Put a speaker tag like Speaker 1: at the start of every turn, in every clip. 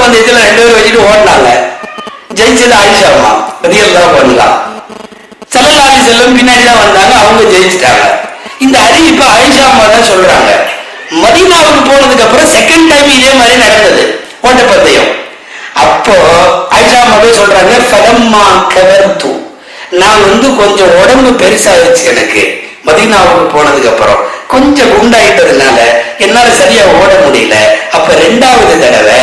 Speaker 1: பந்தயத்துல 2 பேரும் வச்சுட்டு ஓடினாங்க. ஜெயிச்சது ஆயிஷாமா ரலியல்லாஹு அன்ஹா. ஸல்லல்லாஹு அலைஹி வஸல்லம் பின்னாடி தான் வந்தாங்க, அவங்க ஜெயிச்சிட்டாங்க. இந்த அறிவிப்பு ஆயிஷா அம்மா தான் சொல்றாங்க. மதீனாவுக்கு போனதுக்கு அப்புறம் செகண்ட் டைம் இதே மாதிரி நடந்தது ஓட்டப்பந்தயம். அப்போ ஆயிஷா அம்மாவே சொல்றாங்க, ஃபலம்மா கபர்து, நான் கொஞ்சம் உடம்பு பெருசாயிருச்சு எனக்கு மதீனாவுக்கு போனதுக்கு அப்புறம், கொஞ்சம் குண்டாயிட்டதுனால என்னால சரியா ஓட முடியல. அப்ப 2வது தடவை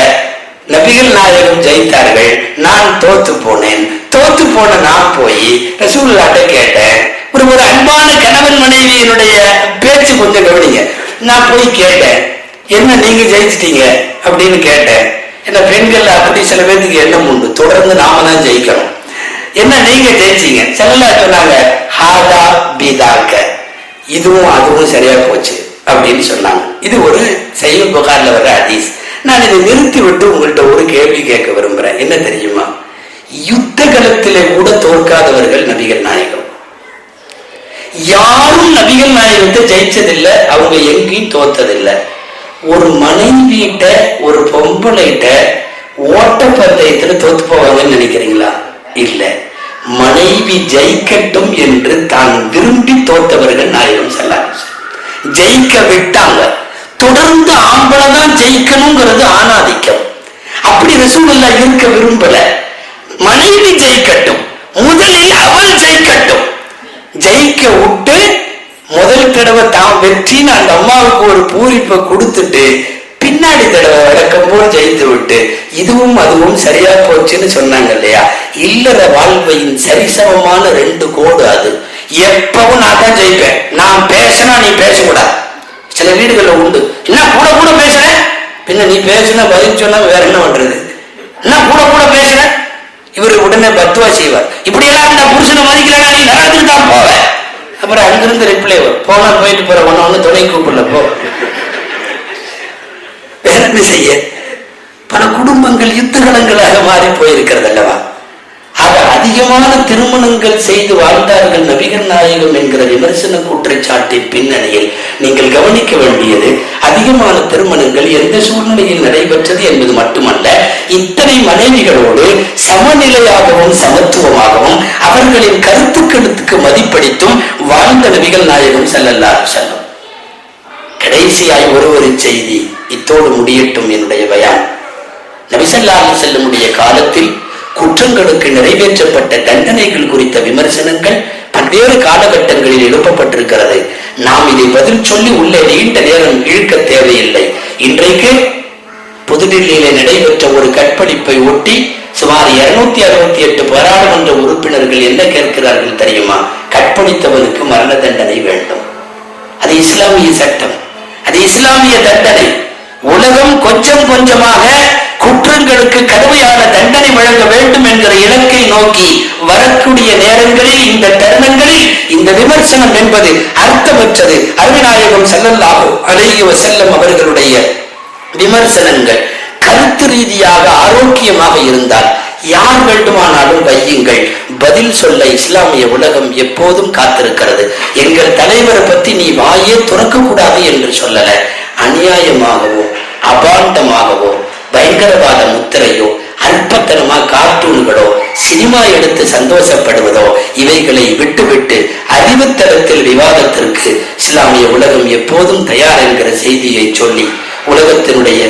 Speaker 1: நபிகள் நாயகம் ஜெயித்தார்கள், நான் தோத்து போனேன். தோத்து போன நான் போய் ரசூலுல்லாஹ்ட்ட கேட்டேன். ஒரு அன்பான கணவன் மனைவியினுடைய பேச்சு கொஞ்சம் கவனிங்க. நான் போய் கேட்டேன், என்ன நீங்க ஜெயிச்சிட்டீங்க அப்படின்னு கேட்டேன். என்ன பெண்கள் அப்படி சில பேருக்கு எண்ணம் உண்டு, தொடர்ந்து நாம தான் ஜெயிக்கணும். என்ன நீங்க ஜெயிச்சீங்க? ஸல்லல்லாஹு சொன்னாங்க, ஹாதா பிதாக்க, இதுவும் அதுவும் சரியா போச்சு அப்படின்னு சொன்னாங்க. இது ஒரு சஹீஹ் புகாரில வர்ற ஹதீஸ். நான் இதை நிறுத்தி விட்டு உங்கள்கிட்ட ஒரு கேள்வி கேட்க விரும்புறேன். என்ன தெரியுமா? யுத்த களத்திலே கூட தோற்காதவர்கள் நபிகள் நாயகம். யாரும் நபிகள் நாயகத்தை ஜெயிச்சதில்லை, அவங்க எங்கேயும் தோத்ததில்லை. ஒரு மனைவியிட்ட ஒரு பொம்பளைகிட்ட ஓட்டப்பந்தயத்துல தோத்து போவாங்கன்னு நினைக்கிறீங்களா? இல்ல. மனைவி ஜெயிக்கட்டும் என்று தான் விரும்பி தோத்தவர்கள் நாயகம் ஸல்லல்லாஹு அலைஹி வஸல்லம். ஜெயிக்க விட்டாங்க. தொடர்ந்து ஆம்பளை தான் ஜெயிக்கணுங்கிறது ஆணாதிக்கம். அப்படி ரசூலுல்லாஹ் இருக்க விரும்பல. மனைவி ஜெயிக்கட்டும், முதலில் அவள் ஜெயிக்கட்டும். ஜெயிக்க விட்டு முதல் தடவை தான் வெற்றின்னு அந்த அம்மாவுக்கு ஒரு பூரிப்பை கொடுத்துட்டு பின்னாடி தடவை வழக்கம் போல் ஜெயித்து விட்டு இதுவும் அதுவும் சரியா போச்சுன்னு சொன்னாங்க இல்லையா? இல்லற வாழ்வையின் சரிசமமான 2 கோடு அது. எப்பவும் நான் தான் ஜெயிப்பேன், நான் பேசினா நீ பேசக்கூடாது. சில வீடுகள்ல உண்டு, என்ன கூட கூட பேசுறேன், பின்ன நீ பேசுனா பதில் சொன்னா வேற என்ன பண்றது, என்ன கூட கூட பேசுறேன். இவரு உடனே பத்துவா செய்வார், இப்படி எல்லாம் இந்த புருஷனை மதிக்கலன்னா நீ நரகத்துக்கு தான் போவ. அப்புறம் அங்கிருந்து ரிப்ளை போனா போயிட்டு போற ஒன்னு துணை கூப்பிடல போ. வேற என்ன செய்ய? பல குடும்பங்கள் யுத்தகலங்களாக மாறி போயிருக்கிறது அல்லவா? ஆக அதிகமான திருமணங்கள் செய்து வாழ்ந்தார்கள் நபிகள் நாயகம் என்கிற விமர்சன குற்றச்சாட்டின் பின்னணியில் நீங்கள் கவனிக்க வேண்டியது, அதிகமான திருமணங்கள் எந்த சூழ்நிலையில் நடைபெற்றது என்பது மட்டுமல்ல, இத்தனை மனைவிகளோடு சமநிலையாகவும் சமத்துவமாகவும் அவர்களின் கருத்துக்களுக்கு மதிப்பளித்தும் வாழ்ந்த நபிகள் நாயகம் ஸல்லல்லாஹு அலைஹி வஸல்லம். கடைசியாய் ஒரு செய்தி இத்தோடு முடியட்டும் என்னுடைய பயான். நபி ஸல்லல்லாஹு அலைஹி வஸல்லமுடைய காலத்தில் குற்றங்களுக்கு நிறைவேற்றப்பட்ட தண்டனைகள் குறித்த விமர்சனங்கள் பல்வேறு காலகட்டங்களில் எழுப்பப்பட்டிருக்கிறது. நாம் இதை பதில் சொல்லி உள்ளே நீண்ட நேரம் இழுக்க தேவையில்லை. இன்றைக்கு புதுடில்லியில நடைபெற்ற ஒரு கற்பழிப்பை ஒட்டி சுமார் 268 பாராளுமன்ற உறுப்பினர்கள் என்ன கேட்கிறார்கள் தெரியுமா? கற்பழித்தவனுக்கு மரண தண்டனை வேண்டும். அது இஸ்லாமிய சட்டம், அது இஸ்லாமிய தண்டனை. உலகம் கொஞ்சம் கொஞ்சமாக குற்றங்களுக்கு கடுமையான தண்டனை வழங்க வேண்டும் என்கிற இலக்கை நோக்கி வரக்கூடிய நேரங்களில், இந்த தருணங்களில் இந்த விமர்சனம் என்பது அர்த்தமற்றது. அருமைநாயகம் ஸல்லல்லாஹு அலைஹி வஸல்லம் அவர்களுடைய விமர்சனங்கள் கருத்து ரீதியாக ஆரோக்கியமாக இருந்தால் யார் வேண்டுமானாலும் வையுங்கள். பதில் சொல்ல இஸ்லாமிய உலகம் எப்போதும் காத்திருக்கிறது. எங்கள் தலைவரை பத்தி நீ வாயே துறக்க கூடாது என்று சொல்லல. அநியாயமாகவோ அபாண்டமாகவோ பயங்கரவாத முத்திரையோ அற்பத்தனமா கார்ட்டூன்களோ சினிமா எடுத்து சந்தோஷப்படுவதோ இவைகளை விட்டுவிட்டு அறிவுத்தளத்தில் விவாதத்திற்கு இஸ்லாமிய உலகம் எப்போதும் தயார் என்கிற செய்தியை சொல்லி உலகத்தினுடைய